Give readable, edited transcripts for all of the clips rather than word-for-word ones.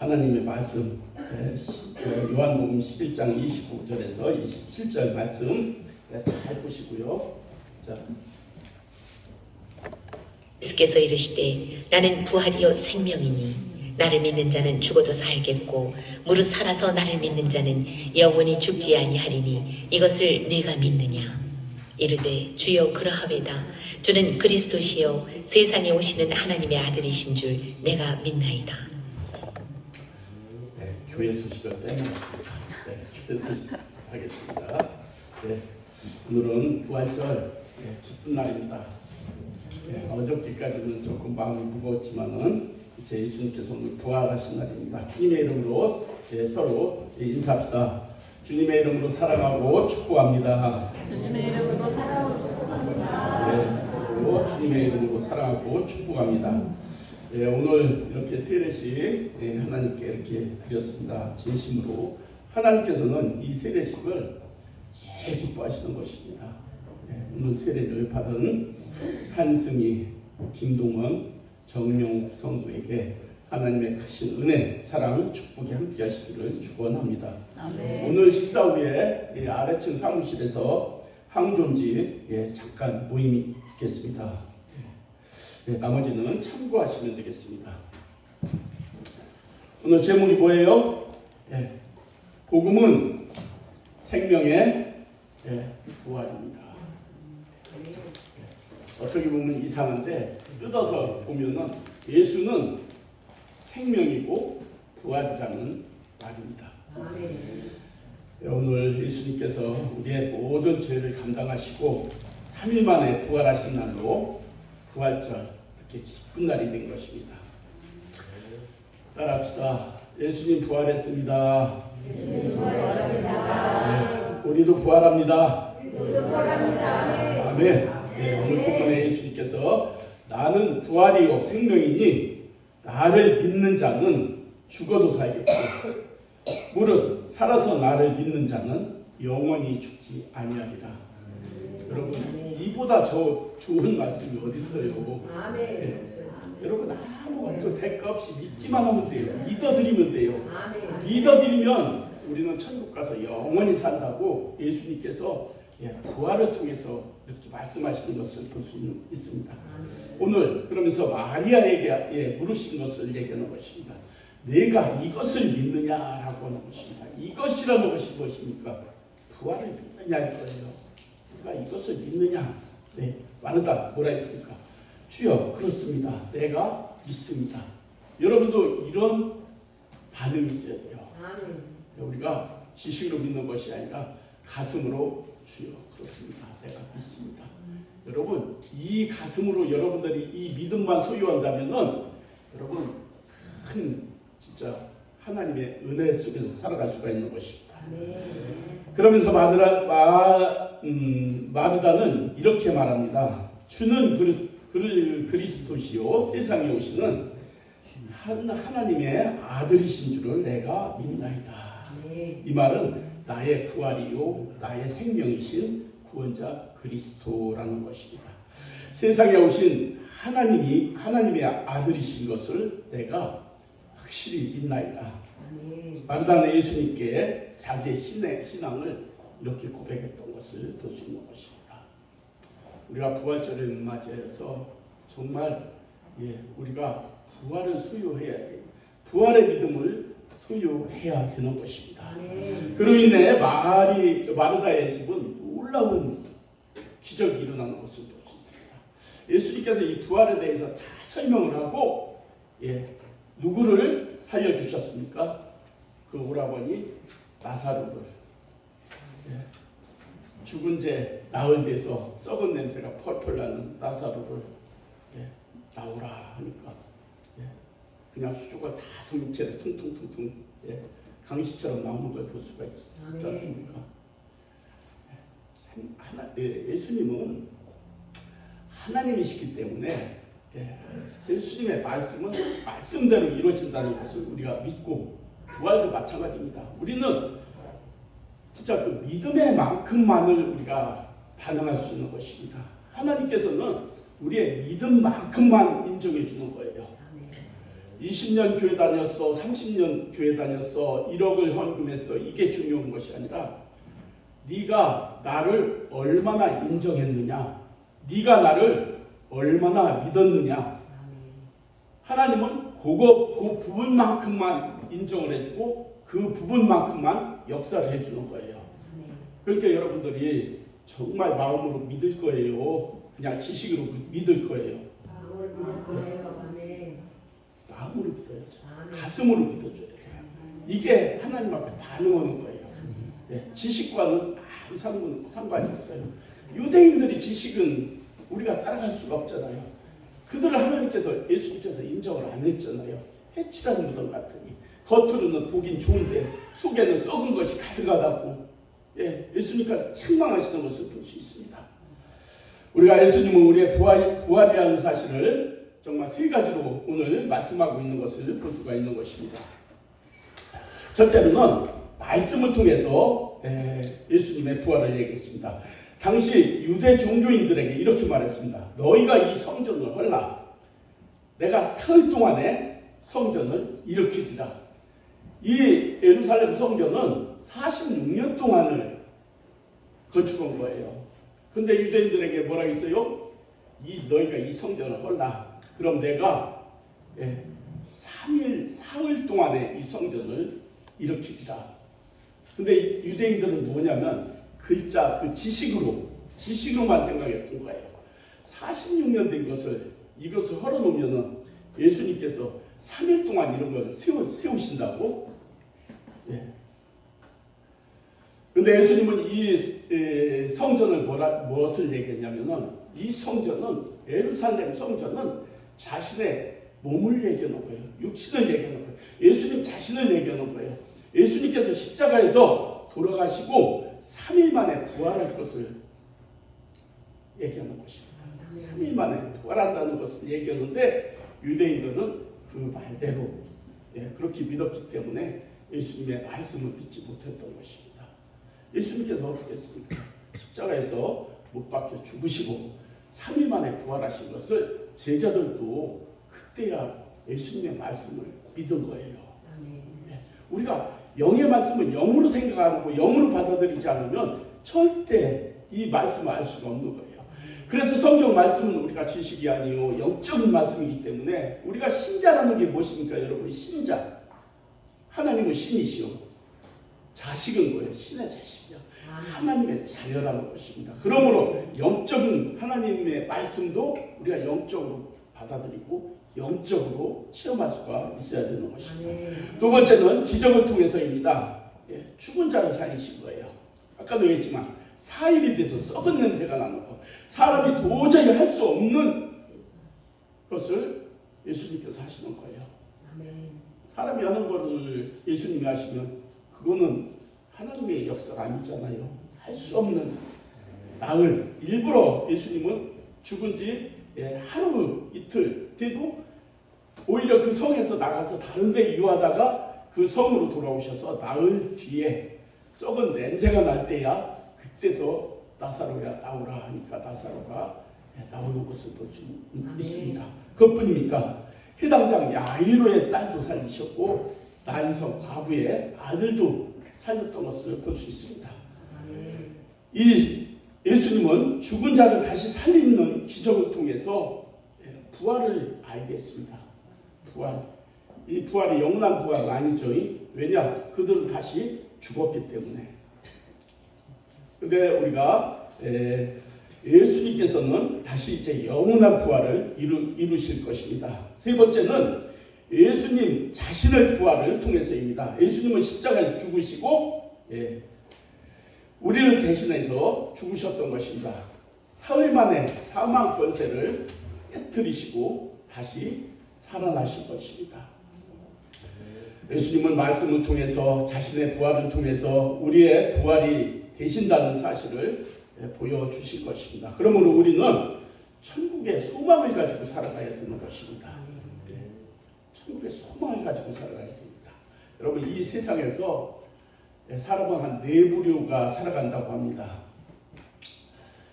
하나님의 말씀 요한복음 11장 29절에서 27절 말씀 잘 보시고요. 자, 예수께서 이르시되 나는 부활이요 생명이니 나를 믿는 자는 죽어도 살겠고 무릇 살아서 나를 믿는 자는 영원히 죽지 아니하리니 이것을 네가 믿느냐. 이르되 주여 그러하외다. 주는 그리스도시요 세상에 오시는 하나님의 아들이신 줄 내가 믿나이다. 네, 교회 소식을 빼놨습니다. 네, 교회 소식 하겠습니다. 네, 오늘은 부활절 기쁜 날입니다. 어저께까지는 조금 마음이 무거웠지만은 이제 예수님께서 오늘 부활하신 날입니다. 주님의 이름으로 서로 인사합시다. 주님의 이름으로 사랑하고 축복합니다. 주님의 이름으로 사랑하고 축복합니다. 주님의 이름으로 사랑하고 축복합니다. 오늘 이렇게 세례식 하나님께 이렇게 드렸습니다. 진심으로 하나님께서는 이 세례식을 제일 기뻐하시는 것입니다. 오늘 세례를 받은 한승희, 김동원, 정명 성도에게 하나님의 크신 은혜, 사랑, 축복이 함께 하시기를 축원합니다. 오늘 식사 후에 아래층 사무실에서 항존지 잠깐 모임이 있겠습니다. 나머지는 참고하시면 되겠습니다. 오늘 제목이 뭐예요? 복음은 생명의 부활입니다. 어떻게 보면 이상한데 뜯어서 보면은 예수는 생명이고 부활이라는 말입니다. 오늘 예수님께서 우리의 모든 죄를 감당하시고 3일 만에 부활하신 날로 부활절 이렇게 기쁜 날이 된 것입니다. 따라합시다. 예수님 부활했습니다. 우리도 부활합니다. 아멘. 오늘 본문에 예수님께서 나는 부활이요 생명이니 나를 믿는 자는 죽어도 살겠고 무릇 살아서 나를 믿는 자는 영원히 죽지 아니하리라. 여러분 이보다 좋은 말씀이 어디 있어요? 여러분 아무것도 대가 없이 믿기만 하면 돼요. 믿어드리면 돼요. 믿어드리면 우리는 천국 가서 영원히 산다고 예수님께서 부활을 통해서 이렇게 말씀하시는 것을 볼 수 있습니다. 오늘 그러면서 마리아에게 물으신 것을 얘기하는 것입니다. 내가 이것을 믿느냐라고 하는 것입니다. 이것이라는 것이 무엇입니까? 부활을 믿느냐 이거예요. 내가 이것을 믿느냐. 마르다 뭐라 했습니까? 주여 그렇습니다. 내가 믿습니다. 여러분도 이런 반응이 있어야 돼요. 우리가 지식으로 믿는 것이 아니라 가슴으로 주여 그렇습니다. 내가 믿습니다. 여러분 이 가슴으로 여러분들이 이 믿음만 소유한다면은 여러분 큰 진짜 하나님의 은혜 속에서 살아갈 수가 있는 것입니다. 그러면서 마르다는 이렇게 말합니다. 주는 그리스도시요 세상에 오시는 하나님의 아들이신 줄을 내가 믿나이다. 이 말은 나의 부활이요 나의 생명이신 구원자 그리스도라는 것입니다. 세상에 오신 하나님의 아들이신 것을 내가 확실히 믿나이다. 마르다는 예수님께 자기의 신앙을 이렇게 고백했던 것을 볼 수 있는 것입니다. 우리가 부활절을 맞이해서 정말 우리가 부활을 소유해야 돼요. 부활의 믿음을 소유해야 되는 것입니다. 그로 인해 마르다의 집은 놀라운 기적이 일어나는 것을 볼 수 있습니다. 예수님께서 이 부활에 대해서 다 설명을 하고 누구를 살려주셨습니까? 그 오라버니 나사로를 죽은 지 나흘 돼서 썩은 냄새가 펄펄 나는 나사로를 나오라 하니까 그냥 수족을 다 동체로 퉁퉁퉁퉁 강시처럼 나오는 걸 볼 수가 있지 않습니까? 예수님은 하나님이시기 때문에 예수님의 말씀은 말씀대로 이루어진다는 것을 우리가 믿고 부활도 마찬가지입니다. 우리는 진짜 그 믿음의 만큼만을 우리가 반응할 수 있는 것입니다. 하나님께서는 우리의 믿음만큼만 인정해 주는 거예요. 20년 교회 다녔어, 30년 교회 다녔어, 1억을 헌금했어, 이게 중요한 것이 아니라 네가 나를 얼마나 인정했느냐, 네가 나를 얼마나 믿었느냐. 하나님은 그 부분만큼만 인정을 해주고 그 부분만큼만 역사를 해주는 거예요. 그러니까 여러분들이 정말 마음으로 믿을 거예요. 그냥 지식으로 믿을 거예요. 마음으로 믿어야죠. 가슴으로 믿어줘야 돼요. 이게 하나님 앞에 반응하는 거예요. 네, 지식과는 아무 상관이 없어요. 유대인들이 지식은 우리가 따라갈 수가 없잖아요. 그들을 하나님께서, 예수님께서 인정을 안 했잖아요. 해치라는 무덤 같으니 겉으로는 보긴 좋은데 속에는 썩은 것이 가득하다고, 예수님께서 책망하시는 것을 볼 수 있습니다. 우리가 예수님은 우리의 부활이라는 사실을 정말 세 가지로 오늘 말씀하고 있는 것을 볼 수가 있는 것입니다. 첫째로는 말씀을 통해서 예수님의 부활을 얘기했습니다. 당시 유대 종교인들에게 이렇게 말했습니다. 너희가 이 성전을 헐라. 내가 사흘 동안에 성전을 일으키리라. 이 예루살렘 성전은 46년 동안을 건축한 거예요. 근데 유대인들에게 뭐라 했어요? 너희가 이 성전을 헐라. 그럼 내가 3일, 사흘 동안에 이 성전을 일으키리라. 근데 유대인들은 뭐냐면 글자, 그 지식으로만 생각했던 거예요. 46년 된 이것을 헐어놓으면은 예수님께서 3일 동안 이런 것을 세우신다고? 근데 예수님은 이 성전을 무엇을 얘기했냐면은 이 성전은, 예루살렘 성전은 자신의 몸을 얘기하는 거예요. 육신을 얘기하는 거예요. 예수님 자신을 얘기하는 거예요. 예수님께서 십자가에서 돌아가시고 3일 만에 부활할 것을 얘기하는 것입니다. 3일 만에 부활한다는 것을 얘기하는데 유대인들은 그 말대로 그렇게 믿었기 때문에 예수님의 말씀을 믿지 못했던 것입니다. 예수님께서 어떻게 했습니까? 십자가에서 못 박혀 죽으시고 3일 만에 부활하신 것을 제자들도 그때야 예수님의 말씀을 믿은 거예요. 우리가 영의 말씀을 영으로 생각하고 영으로 받아들이지 않으면 절대 이 말씀을 알 수가 없는 거예요. 그래서 성경 말씀은 우리가 지식이 아니요 영적인 말씀이기 때문에 우리가 신자라는 게 무엇입니까? 여러분, 신자. 하나님은 신이시요, 자식은 뭐예요? 신의 자식이요, 하나님의 자녀라는 것입니다. 그러므로 영적인 하나님의 말씀도 우리가 영적으로 받아들이고 영적으로 체험할 수가 있어야 되는 것입니다. 두 번째는 기적을 통해서입니다. 죽은 자를 살리신 거예요. 아까도 얘기했지만 4일이 돼서 썩은 냄새가 나는 것, 사람이 도저히 할 수 없는 것을 예수님께서 하시는 거예요. 사람이 하는 것을 예수님이 하시면 그거는 하나님의 역사가 아니잖아요. 할 수 없는 나을, 일부러 예수님은 죽은 지 하루 이틀 돼도 오히려 그 성에서 나가서 다른 데 유하다가 그 성으로 돌아오셔서 나흘 뒤에 썩은 냄새가 날 때야 그때서 나사로야 나오라 하니까 나사로가 나오는 것을 볼 수 있습니다. 그것뿐입니까? 해당장 야이로의 딸도 살리셨고 나인성 과부의 아들도 살렸던 것을 볼 수 있습니다. 이 예수님은 죽은 자를 다시 살리는 기적을 통해서 부활을 알게 했습니다. 부활. 이 부활이 영원한 부활은 아니죠. 왜냐? 그들은 다시 죽었기 때문에. 근데 우리가 예수님께서는 다시 이제 영원한 부활을 이루실 것입니다. 세 번째는 예수님 자신의 부활을 통해서입니다. 예수님은 십자가에서 죽으시고 우리를 대신해서 죽으셨던 것입니다. 사흘 만에 사망 권세를 깨뜨리시고 다시 살아나신 것입니다. 예수님은 말씀을 통해서 자신의 부활을 통해서 우리의 부활이 되신다는 사실을 보여주실 것입니다. 그러므로 우리는 천국의 소망을 가지고 살아가야 되는 것입니다. 천국의 소망을 가지고 살아가야 됩니다. 여러분, 이 세상에서 사람은 한 4부류가 살아간다고 합니다.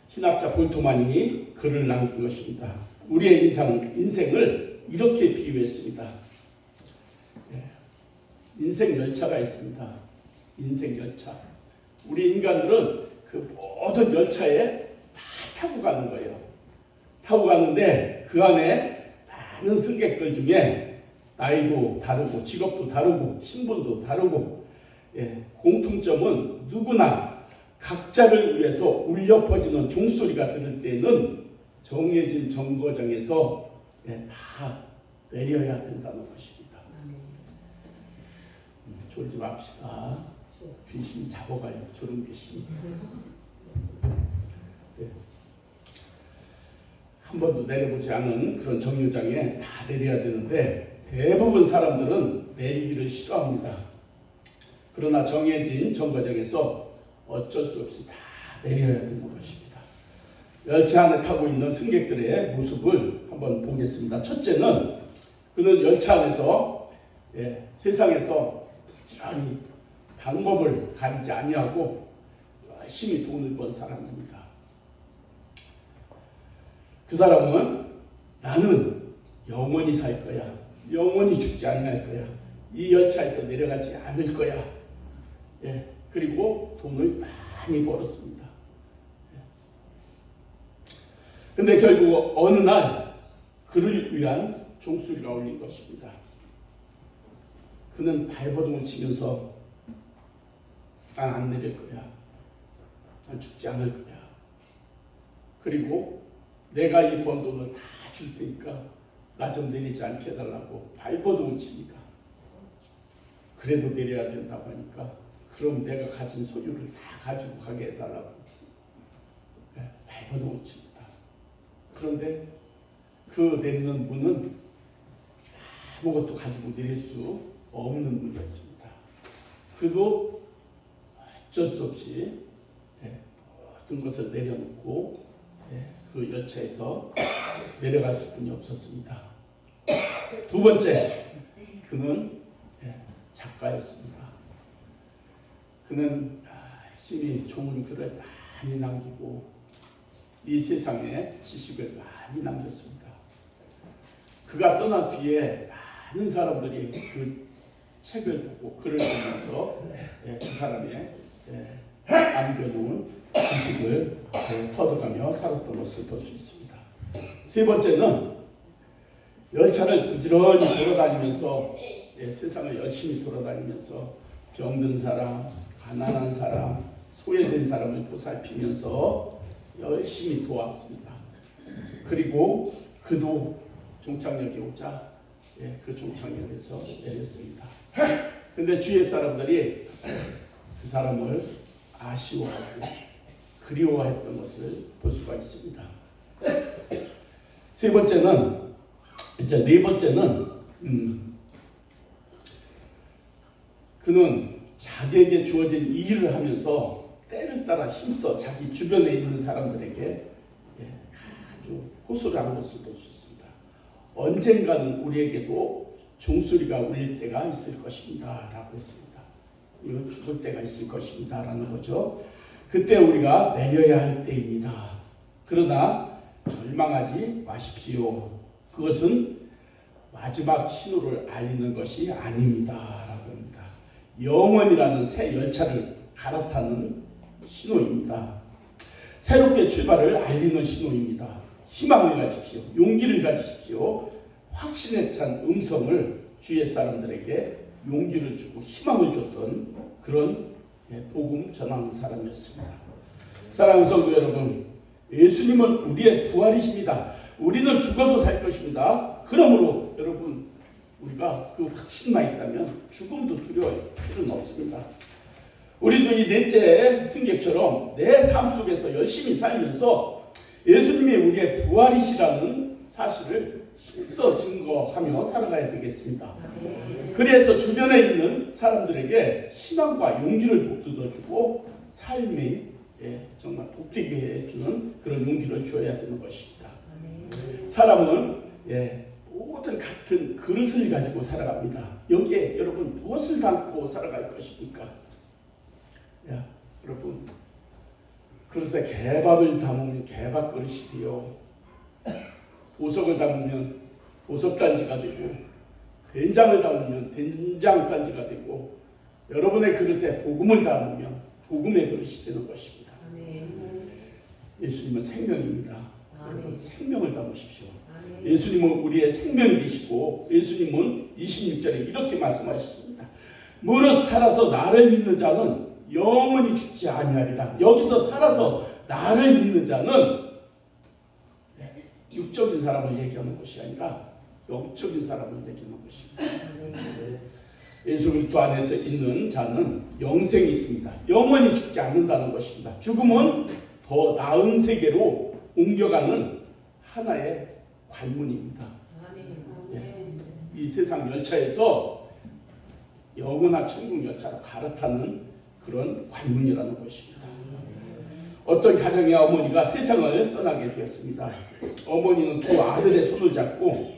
신학자 볼트만이 글을 남긴 것입니다. 우리의 인생을 이렇게 비유했습니다. 인생 열차가 있습니다. 인생 열차. 우리 인간들은 그 모든 열차에 다 타고 가는 거예요. 타고 가는데 그 안에 많은 승객들 중에 나이도 다르고 직업도 다르고 신분도 다르고 공통점은 누구나 각자를 위해서 울려 퍼지는 종소리가 들을 때는 정해진 정거장에서 다 내려야 된다는 것입니다. 졸지 맙시다. 귀신 잡아가요. 저런 귀신. 한 번도 내려보지 않은 그런 정류장에 다 내려야 되는데 대부분 사람들은 내리기를 싫어합니다. 그러나 정해진 정거장에서 어쩔 수 없이 다 내려야 되는 것입니다. 열차 안에 타고 있는 승객들의 모습을 한번 보겠습니다. 첫째는 그는 열차 안에서 세상에서 부지런히 방법을 가리지 아니하고 열심히 돈을 번 사람입니다. 그 사람은 나는 영원히 살 거야. 영원히 죽지 않을 거야. 이 열차에서 내려가지 않을 거야. 그리고 돈을 많이 벌었습니다. 근데 결국 어느 날 그를 위한 종소리가 울린 것입니다. 그는 발버둥을 치면서 난 안 내릴 거야. 난 죽지 않을 거야. 그리고 내가 이 번 돈을 다 줄 테니까 나 좀 내리지 않게 해달라고 발버둥을 칩니다. 그래도 내려야 된다고 하니까 그럼 내가 가진 소유를 다 가지고 가게 해달라고 발버둥을 칩니다. 그런데 그 내리는 분은 아무것도 가지고 내릴 수 없는 분이었습니다. 그도 어쩔 수 없이 모든 것을 내려놓고 그 열차에서 내려갈 수뿐이 없었습니다. 두 번째, 그는 작가였습니다. 그는 열심히 좋은 글을 많이 남기고 이 세상에 지식을 많이 남겼습니다. 그가 떠난 뒤에 많은 사람들이 그 책을 보고 글을 보면서 그 사람의 남겨놓은 지식을 터득하며 살았던 것을 볼 수 있습니다. 세 번째는 열차를 부지런히 돌아다니면서 세상을 열심히 돌아다니면서 병든 사람, 가난한 사람, 소외된 사람을 보살피면서 열심히 도왔습니다. 그리고 그도 종착역에 오자 그 종착역에서 내렸습니다. 그런데 주위의 사람들이 그 사람을 아쉬워하고 그리워했던 것을 볼 수가 있습니다. 세 번째는 이제 네 번째는 그는 자기에게 주어진 일을 하면서 때를 따라 힘써 자기 주변에 있는 사람들에게 아주 호소를 하는 것을 볼 수 있습니다. 언젠가는 우리에게도 종소리가 울릴 때가 있을 것입니다 라고 했습니다. 이건 죽을 때가 있을 것입니다 라는 거죠. 그때 우리가 내려야 할 때입니다. 그러나 절망하지 마십시오. 그것은 마지막 신호를 알리는 것이 아닙니다 라고 합니다. 영원이라는 새 열차를 갈아타는 신호입니다. 새롭게 출발을 알리는 신호입니다. 희망을 가지십시오. 용기를 가지십시오. 확신에 찬 음성을 주위의 사람들에게 용기를 주고 희망을 줬던 그런 복음 전하는 사람이었습니다. 사랑하는 성도 여러분, 예수님은 우리의 부활이십니다. 우리는 죽어도 살 것입니다. 그러므로 여러분, 우리가 그 확신만 있다면 죽음도 두려워할 필요는 없습니다. 우리도 이 넷째 승객처럼 내 삶 속에서 열심히 살면서 예수님이 우리의 부활이시라는 사실을 힘써 증거하며 살아가야 되겠습니다. 그래서 주변에 있는 사람들에게 희망과 용기를 북돋아주고 삶이 정말 복되게 해주는 그런 용기를 주어야 되는 것입니다. 사람은 모든 같은 그릇을 가지고 살아갑니다. 여기에 여러분 무엇을 담고 살아갈 것입니까? 여러분 그릇에 개밥을 담으면 개밥 그릇이 되요, 보석을 담으면 보석단지가 되고 된장을 담으면 된장단지가 되고 여러분의 그릇에 복음을 담으면 복음의 그릇이 되는 것입니다. 예수님은 생명입니다. 여러분 생명을 담으십시오. 예수님은 우리의 생명이 되시고 예수님은 26절에 이렇게 말씀하셨습니다. 무릇 살아서 나를 믿는 자는 영원히 죽지 아니하리라. 여기서 살아서 나를 믿는 자는 육적인 사람을 얘기하는 것이 아니라 영적인 사람을 얘기하는 것입니다. 예수 그리스도 안에서 있는 자는 영생이 있습니다. 영원히 죽지 않는다는 것입니다. 죽음은 더 나은 세계로 옮겨가는 하나의 관문입니다. 이 세상 열차에서 영원한 천국 열차로 갈아타는 그런 관문이라는 것입니다. 어떤 가정의 어머니가 세상을 떠나게 되었습니다. 어머니는 두 아들의 손을 잡고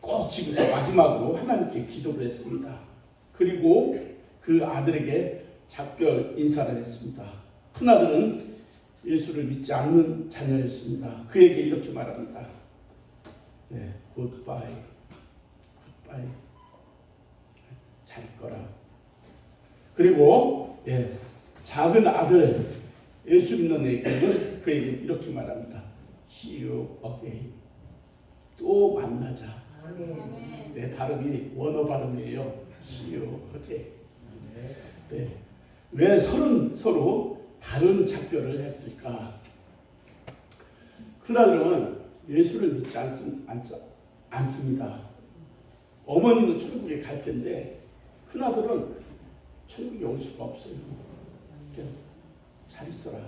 꼭 집에서 마지막으로 하나님께 기도를 했습니다. 그리고 그 아들에게 작별 인사를 했습니다. 큰아들은 예수를 믿지 않는 자녀였습니다. 그에게 이렇게 말합니다. 굿바이, 굿바이, 잘 거라. 그리고 작은 아들 예수 믿는 애에게는 그에게 이렇게 말합니다. See you again. 또 만나자. 내 발음이 원어 발음이에요. See you again. 왜 서로 다른 작별을 했을까? 큰아들은 예수를 믿지 않습니다. 어머니는 천국에 갈 텐데 큰아들은 천국에 올 수가 없어요. 잘 있어라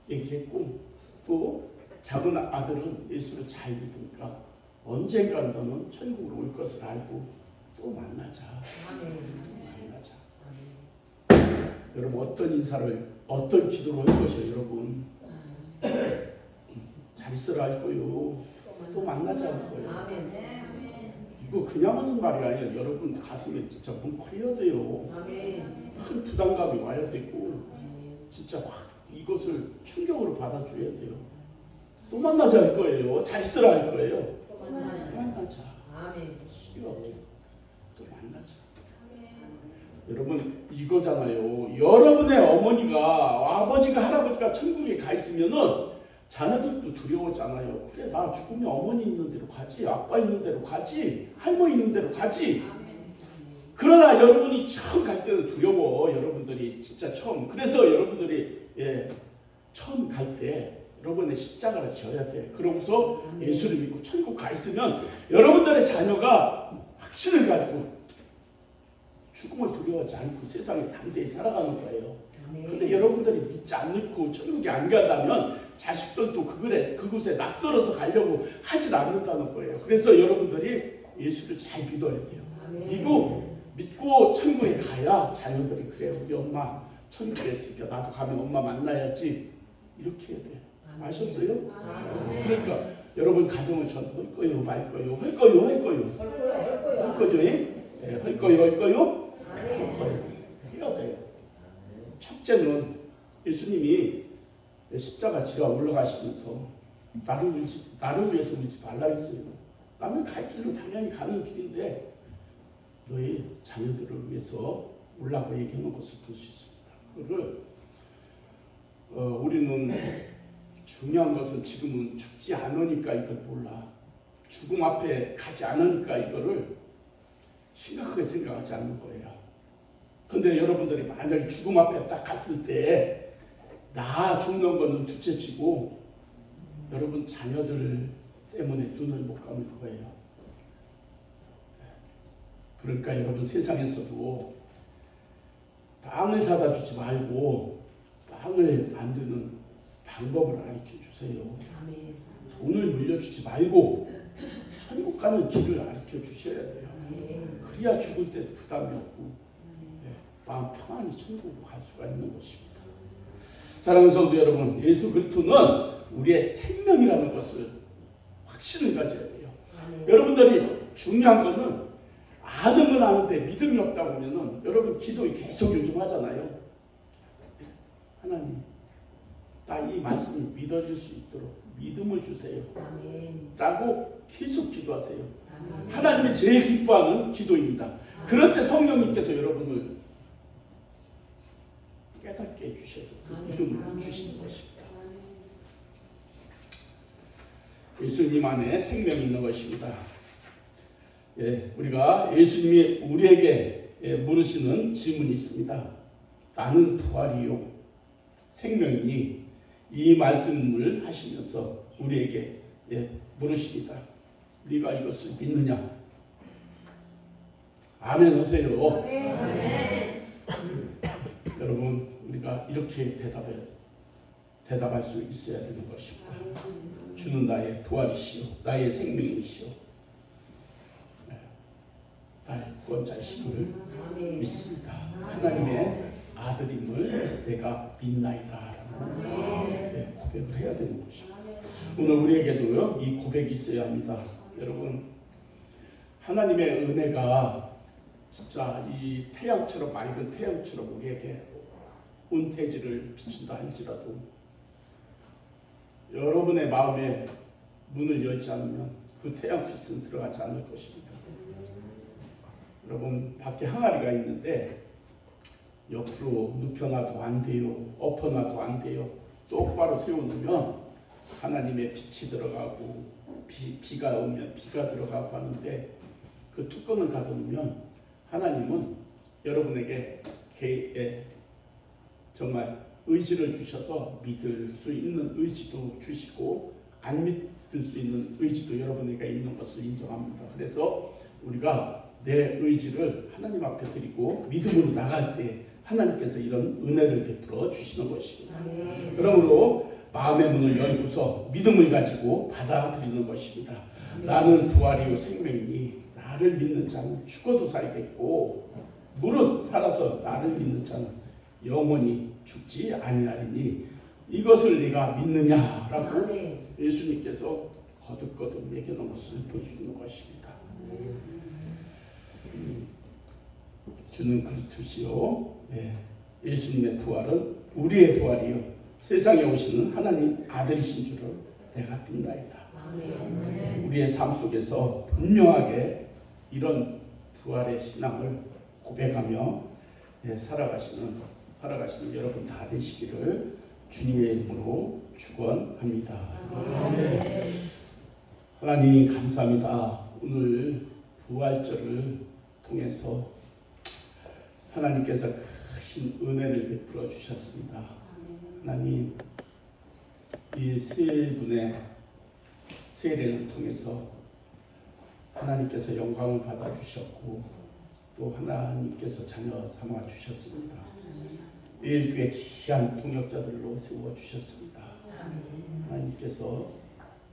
얘기했고 또 작은 아들은 예수를 잘 믿으니까 언젠가 너는 천국으로 올 것을 알고 또 만나자. 여러분 어떤 인사를 어떤 기도를 할 것이요 여러분. 잘 있어라 할 거요. 또 만나자 할 거요. 이거 그냥 하는 말이 아니에요. 여러분 가슴에 진짜 뭉클해야 돼요. 큰 부담감이 와야 되고 진짜 확 이것을 충격으로 받아줘야 돼요. 또 만나자 할 거예요. 잘 있으라 할 거예요. 또 만나자. 또 만나자. 여러분 이거잖아요. 여러분의 어머니가 아버지가 할아버지가 천국에 가 있으면은 자녀들도 두려워하잖아요. 그래 나 죽으면 어머니 있는 대로 가지, 아빠 있는 대로 가지, 할머니 있는 대로 가지. 그러나 여러분이 처음 갈 때는 두려워. 여러분들이 진짜 처음. 그래서 여러분들이 처음 갈 때 여러분의 십자가를 지어야 돼. 그러고서 예수를 믿고 천국 가 있으면 여러분들의 자녀가 확신을 가지고 죽음을 두려워하지 않고 세상에 담대히 살아가는 거예요. 근데 여러분들이 믿지 않고 천국에 안 간다면 자식들도 그곳에 낯설어서 가려고 하질 않는다는 거예요. 그래서 여러분들이 예수를 잘 믿어야 돼요. 믿고 천국에 가야 자녀들이 그래 우리 엄마 천국에 있으니까 나도 가면 엄마 만나야지 이렇게 해야 돼요. 아셨어요? 그러니까 여러분 가정을 전 할 거요 말 거요 할 거요 할 거요 할 거죠? 할 거요 할 거요 해야 돼요. 첫째는 예수님이 십자가 지가 올라가시면서 나를 위해서 울지 말라 했어요. 나는 갈 길로 당연히 가는 길인데 너희 자녀들을 위해서 울라고 얘기하는 것을 볼 수 있습니다. 그거를 우리는 중요한 것은 지금은 죽지 않으니까 이걸 몰라. 죽음 앞에 가지 않으니까 이거를 심각하게 생각하지 않는 거예요. 근데 여러분들이 만약에 죽음 앞에 딱 갔을 때 나 죽는 거는 둘째치고 여러분 자녀들 때문에 눈을 못 감을 거예요. 그러니까 여러분 세상에서도 빵을 사다 주지 말고 빵을 만드는 방법을 가르쳐 주세요. 돈을 물려주지 말고 천국 가는 길을 가르쳐 주셔야 돼요. 그래야 죽을 때 부담이 없고 마음 평안히 천국으로 갈 수가 있는 것입니다. 사랑하는 성도 여러분, 예수 그리스도는 우리의 생명이라는 것을 확신을 가져야 돼요. 여러분들이 중요한 거는 아는 건 아는데 믿음이 없다 보면은 여러분 기도 계속 요즘 하잖아요. 하나님, 나 이 말씀을 믿어줄 수 있도록 믿음을 주세요. 라고 계속 기도하세요. 하나님이 제일 기뻐하는 기도입니다. 그럴 때 성령님께서 여러분을 깨닫게 해주셔서 그 믿음을 주시는 것입니다. 예수님 안에 생명이 있는 것입니다. 우리가 예수님이 우리에게 물으시는 질문이 있습니다. 나는 부활이요 생명이니, 이 말씀을 하시면서 우리에게 물으십니다. 네가 이것을 믿느냐? 아멘 하세요. 여러분, 우리가 이렇게 대답할 수 있어야 되는 것입니다. 주는 나의 부활이시요 나의 생명이시요 나의 구원자이심을 믿습니다. 하나님의 아들임을 내가 믿나이다 라고 고백을 해야 되는 것입니다. 오늘 우리에게도요 이 고백이 있어야 합니다. 여러분, 하나님의 은혜가 진짜 이 태양처럼, 맑은 태양처럼 우리에게 온태지를 비춘다 할지라도 여러분의 마음에 문을 열지 않으면 그 태양빛은 들어가지 않을 것입니다. 여러분, 밖에 항아리가 있는데 옆으로 눕혀놔도 안 돼요. 엎어놔도 안 돼요. 똑바로 세워놓으면 하나님의 빛이 들어가고 비가 오면 비가 들어가고 하는데, 그 뚜껑을 닫아놓으면 하나님은 여러분에게 정말 의지를 주셔서 믿을 수 있는 의지도 주시고 안 믿을 수 있는 의지도 여러분에게 있는 것을 인정합니다. 그래서 우리가 내 의지를 하나님 앞에 드리고 믿음으로 나갈 때 하나님께서 이런 은혜를 베풀어 주시는 것입니다. 그러므로 마음의 문을 열고서 믿음을 가지고 받아들이는 것입니다. 나는 부활이요 생명이니 나를 믿는 자는 죽어도 살겠고 무릇 살아서 나를 믿는 자는 영원히 죽지 아니하리니 이것을 네가 믿느냐라고 예수님께서 거듭거듭 얘기하는 것을 볼 수 있는 것입니다. 주는 그리스도시요 예수님의 부활은 우리의 부활이요 세상에 오시는 하나님 아들이신 줄을 내가 믿나이다. 우리의 삶 속에서 분명하게 이런 부활의 신앙을 고백하며 살아가시는 여러분 다 되시기를 주님의 이름으로 축원합니다. 하나님 감사합니다. 오늘 부활절을 통해서 하나님께서 크신 은혜를 베풀어 주셨습니다. 하나님, 이 세 분의 세례를 통해서 하나님께서 영광을 받아 주셨고 또 하나님께서 자녀 삼아 주셨습니다. 일교회 귀한 동역자들로 세워 주셨습니다. 하나님께서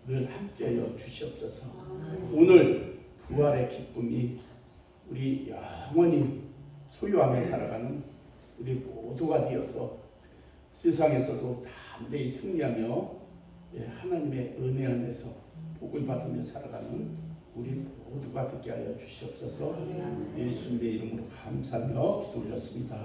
늘 함께하여 주시옵소서. 오늘 부활의 기쁨이 우리 영원히 소유하며 살아가는 우리 모두가 되어서 세상에서도 담대히 승리하며 하나님의 은혜 안에서 복을 받으며 살아가는 우리 모두가 되게 하여 주시옵소서. 예수님의 이름으로 감사하며 기도 올렸습니다.